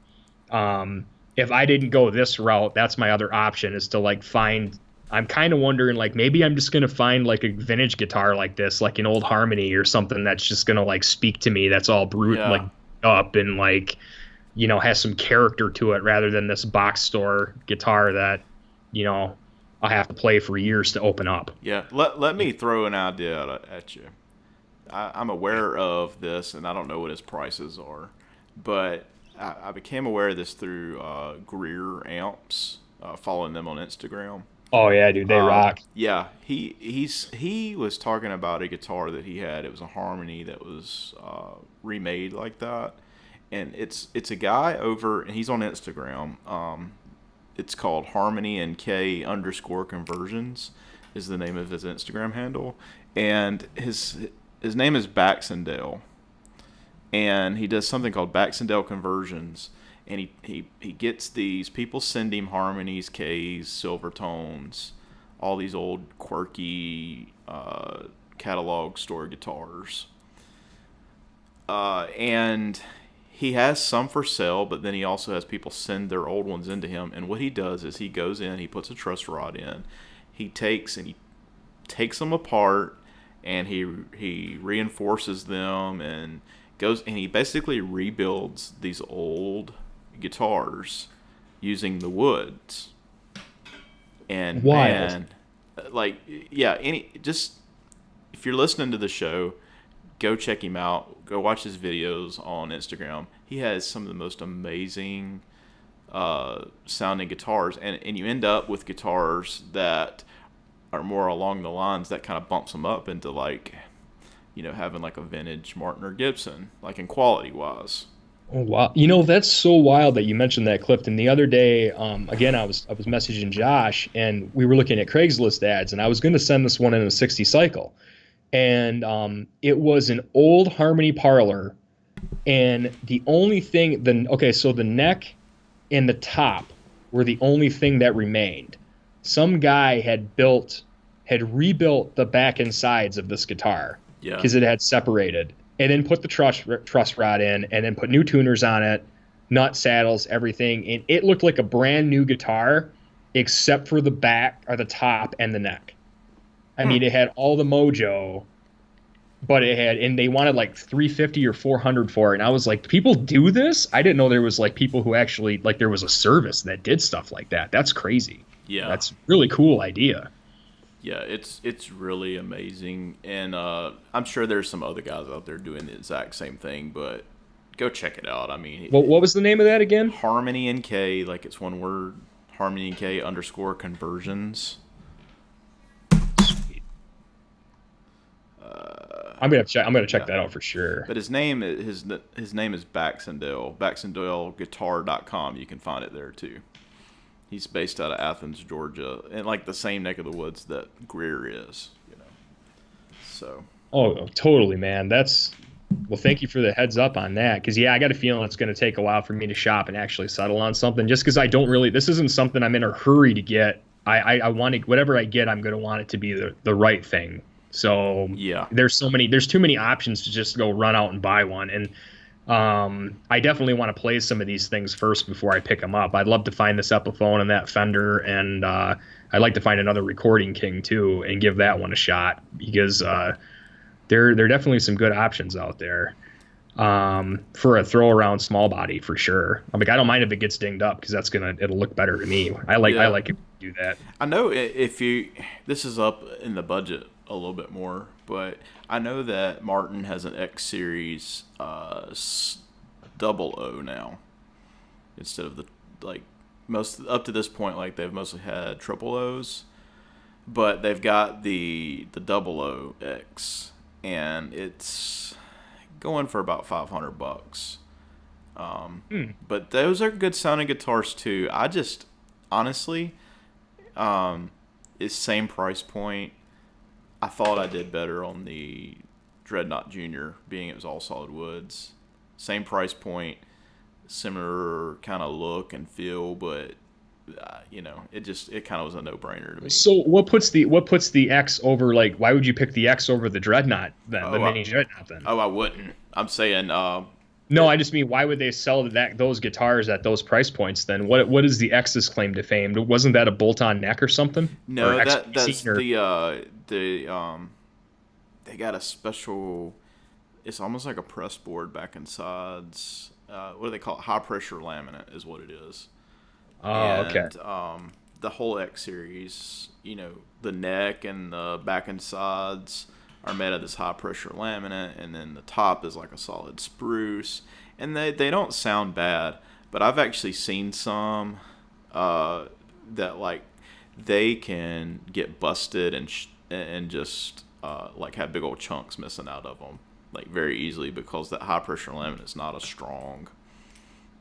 if I didn't go this route, that's my other option, is to like find. I'm kind of wondering, like, maybe I'm just gonna find like a vintage guitar like this, like an old Harmony or something that's just gonna like speak to me. That's all like up and like, you know, has some character to it, rather than this box store guitar that, you know, I'll have to play for years to open up.
Yeah, let me throw an idea at you. I'm aware of this, and I don't know what his prices are, but I became aware of this through Greer Amps, following them on Instagram.
Oh yeah, dude, they rock.
Yeah, he was talking about a guitar that he had. It was a Harmony that was remade like that, and it's a guy over, and he's on Instagram. It's called Harmony and K _conversions is the name of his Instagram handle, and his name is Baxendale, and he does something called Baxendale Conversions. And he gets these people send him Harmonies, Ks, Silvertones, all these old quirky catalog store guitars. And he has some for sale, but then he also has people send their old ones into him. And what he does is he goes in, he puts a truss rod in, he takes them apart, and he reinforces them and goes and he basically rebuilds these old guitars using the woods. And
Wild.
man, like, yeah, just if you're listening to the show, go check him out. Go watch his videos on Instagram. He has some of the most amazing sounding guitars, and you end up with guitars that are more along the lines that kind of bumps them up into like, having like a vintage Martin or Gibson, like in quality wise.
Oh, wow. That's so wild that you mentioned that, Clifton. The other day, again, I was messaging Josh, and we were looking at Craigslist ads, and I was going to send this one in a 60 cycle. And it was an old Harmony Parlor, and the only thing, so the neck and the top were the only thing that remained. Some guy had rebuilt the back and sides of this guitar because it had separated, and then put the truss rod in, and then put new tuners on it, nut saddles, everything, and it looked like a brand new guitar, except for the back or the top and the neck. I mean, it had all the mojo, but and they wanted like $350 or $400 for it. And I was like, people do this? I didn't know there was like people who actually, like, there was a service that did stuff like that. That's crazy.
Yeah.
That's a really cool idea.
Yeah, it's really amazing. And I'm sure there's some other guys out there doing the exact same thing, but go check it out. I mean,
what was the name of that again?
Harmony NK, like it's one word, Harmony NK _ conversions.
I'm gonna check that out for sure.
But his name is Baxendale. BaxenDaleGuitar.com. You can find it there too. He's based out of Athens, Georgia, and like the same neck of the woods that Greer is. So.
Oh, totally, man. Well, thank you for the heads up on that. Because I got a feeling it's going to take a while for me to shop and actually settle on something. Just because this isn't something I'm in a hurry to get. I want to, whatever I get, I'm going to want it to be the right thing. So
yeah,
there's too many options to just go run out and buy one. And I definitely want to play some of these things first before I pick them up. I'd love to find this Epiphone and that Fender, and I'd like to find another Recording King too and give that one a shot, because there are definitely some good options out there for a throw around small body for sure. I don't mind if it gets dinged up, because it'll look better to me. I like it to do that.
I know this is up in the budget a little bit more, but I know that Martin has an X Series 00 now, instead of the, like, most up to this point, like, they've mostly had triple O's, but they've got the 00X, and it's going for about $500. But those are good sounding guitars too. I just honestly, it's same price point. I thought I did better on the Dreadnought Junior, being it was all solid woods. Same price point, similar kind of look and feel, but it kind of was a no-brainer to me.
So what puts the X over, like, why would you pick the X over the Dreadnought then, the mini Dreadnought then?
Oh, I wouldn't. I'm saying
no, I just mean, why would they sell those guitars at those price points then? What is the X's claim to fame? Wasn't that a bolt-on neck or something?
No, that's they got a special. It's almost like a press board back and sides. What do they call it? High pressure laminate is what it is.
Oh, okay.
The whole X series, the neck and the back and sides are made of this high pressure laminate, and then the top is like a solid spruce, and they don't sound bad, but I've actually seen some that, like, they can get busted and just like have big old chunks missing out of them, like, very easily, because that high pressure laminate is not a strong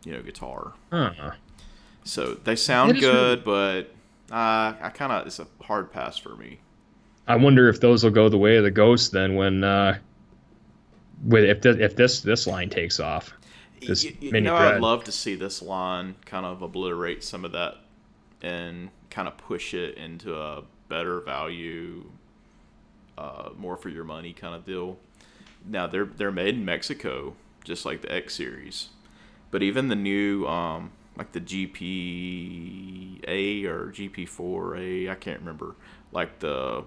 guitar. So they sound good, but I kind of, it's a hard pass for me.
I wonder if those will go the way of the Ghost then, when if this line takes off. This mini Dread.
I'd love to see this line kind of obliterate some of that and kind of push it into a better value, more for your money kind of deal. Now they're made in Mexico, just like the X series, but even the new like the GPA or GP4A, I can't remember, like the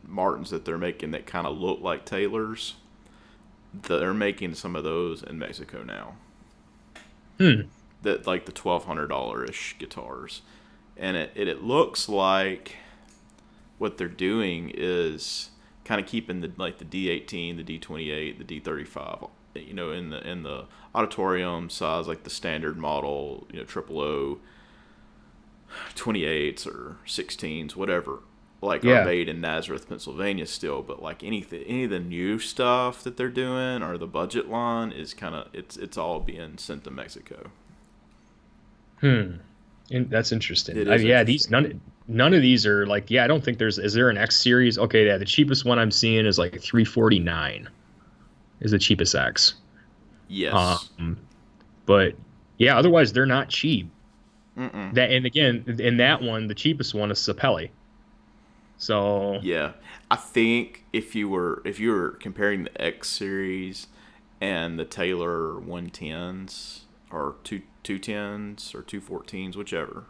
Martins that they're making that kind of look like Taylors, they're making some of those in Mexico now.
Hmm.
That like the $1,200-ish guitars, and it looks like what they're doing is kind of keeping the D18, the D28, the D35, in the auditorium size, like the standard model, triple O 28s or 16s, whatever, like are
Yeah.
made in Nazareth, Pennsylvania still. But like any of the new stuff that they're doing or the budget line is kind of it's all being sent to Mexico.
Hmm. That's interesting.
It is
Yeah, these
interesting.
none of these are like, yeah, I don't think is there an X series? Okay, yeah, the cheapest one I'm seeing is like 349 is the cheapest X.
Yes.
Um, but yeah, otherwise they're not cheap.
Mm-mm.
That, and again, in that one, the cheapest one is Sapelli. So
Yeah, I think if you were comparing the X series and the Taylor 110s or 210s or 214s, whichever,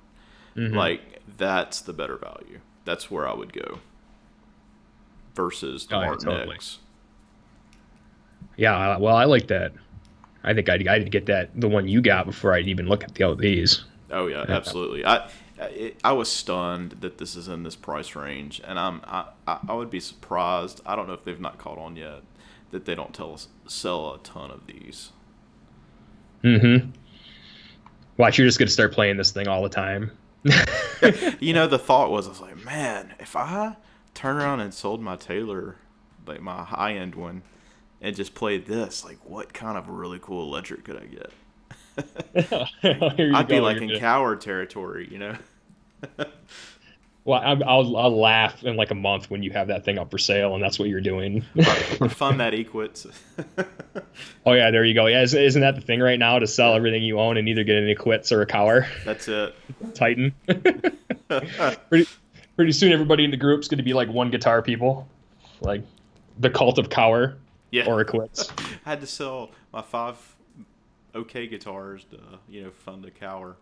mhm.
like that's the better value. That's where I would go versus the
Oh yeah,
Martin
totally.
X.
Yeah, well, I like that. I think I'd get the one you got before I'd even look at the these.
Oh yeah, absolutely. I was stunned that this is in this price range, and I would be surprised. I don't know if they've not caught on yet that they don't sell a ton of these.
Mm-hmm. Watch, you're just gonna start playing this thing all the time.
The thought was, I was like, man, if I turn around and sold my Taylor, like my high end one, and just played this, like, what kind of really cool electric could I get?
Here you
I'd be
go.
like in coward territory.
Well, I'll laugh in like a month when you have that thing up for sale, and that's what you're doing.
I fund that equits.
Oh yeah, there you go. Yeah, isn't that the thing right now to sell
Yeah,
everything you own and either get an Equitz or a Cower
that's it.
Titan? pretty pretty soon, everybody in the group's going to be like one guitar people, like the cult of Cower
Yeah,
or Equitz.
I had to sell my five OK guitars to fund a cower.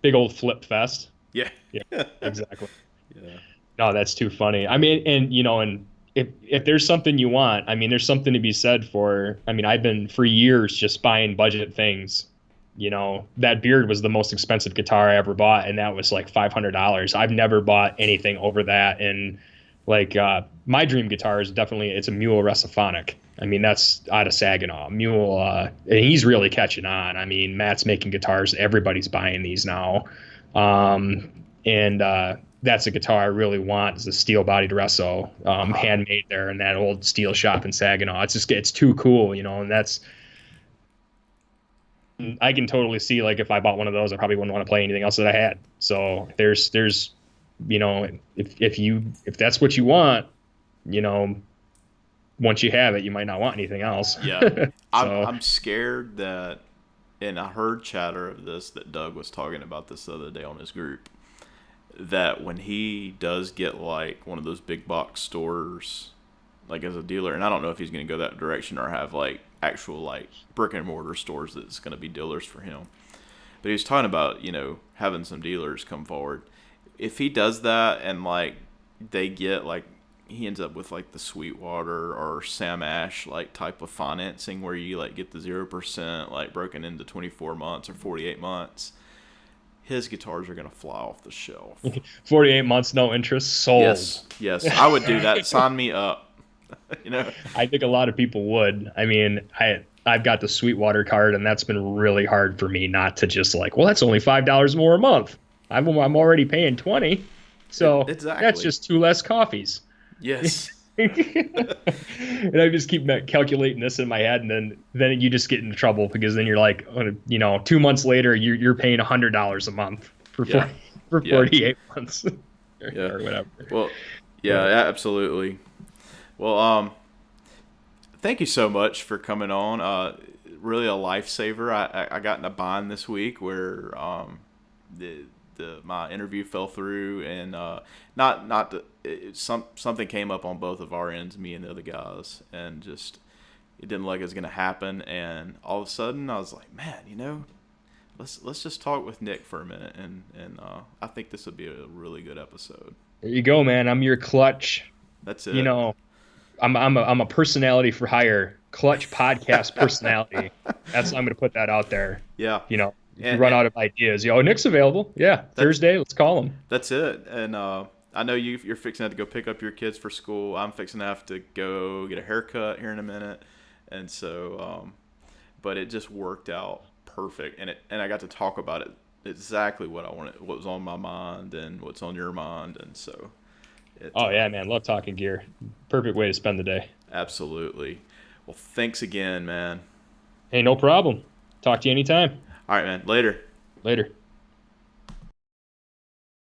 Big old flip fest.
Yeah,
Yeah, exactly.
yeah.
No, that's too funny. I mean, and if there's something you want, I mean, there's something to be said for. I mean, I've been for years just buying budget things. That Beard was the most expensive guitar I ever bought, and that was like $500. I've never bought anything over that, and like my dream guitar is definitely it's a Mule Reciphonic. I mean, that's out of Saginaw. Mule, and he's really catching on. I mean, Matt's making guitars. Everybody's buying these now. And that's a guitar I really want is a steel bodied Resso,
Uh-huh.
handmade there in that old steel shop in Saginaw. It's too cool, and I can totally see like if I bought one of those, I probably wouldn't want to play anything else that I had. So there's, if that's what you want, you know, once you have it, you might not want anything else.
Yeah, I'm
So
I'm scared that, and I heard chatter of this that Doug was talking about this the other day on his group. That when he does get like one of those big box stores, like as a dealer, and I don't know if he's going to go that direction or have like actual like brick and mortar stores that's going to be dealers for him. But he was talking about having some dealers come forward. If he does that and like they get like he ends up with like the Sweetwater or Sam Ash like type of financing where you like get the 0% like broken into 24 months or 48 months, his guitars are gonna fly off the shelf.
48 months, no interest, sold.
Yes, I would do that. Sign me up. you know,
I think a lot of people would. I mean, I've got the Sweetwater card, and that's been really hard for me not to just like, well, that's only $5 more a month. I'm already paying 20, so that's
exactly.
just two less coffees.
Yes.
And I just keep calculating this in my head, and then you just get into trouble because then you're like, 2 months later, you're paying $100 a month for
Yeah.
for
Yeah.
48 months
Yeah.
or whatever.
Well, yeah,
But
absolutely. Well, thank you so much for coming on. Really a lifesaver. I got in a bind this week where my interview fell through, and not the, something came up on both of our ends, me and the other guys, and just it didn't look like it was gonna happen. And all of a sudden, I was like, man, let's just talk with Nick for a minute, and I think this would be a really good episode.
there you go, man. I'm your clutch.
That's
You
it.
know, I'm a personality for hire, clutch podcast personality. I'm going to put that out there.
Yeah.
You know, if you
And,
run out of ideas, Nick's available. Yeah, Thursday, let's call him.
that's it. And I know you're fixing to have to go pick up your kids for school. I'm fixing to have to go get a haircut here in a minute, and so but it just worked out perfect, and I got to talk about it exactly what I wanted, what was on my mind, and what's on your mind, and so.
Oh yeah, man, love talking gear. Perfect way to spend the day.
Absolutely. Well, thanks again, man.
Hey, no problem. Talk to you anytime.
All right, man. Later.
Later.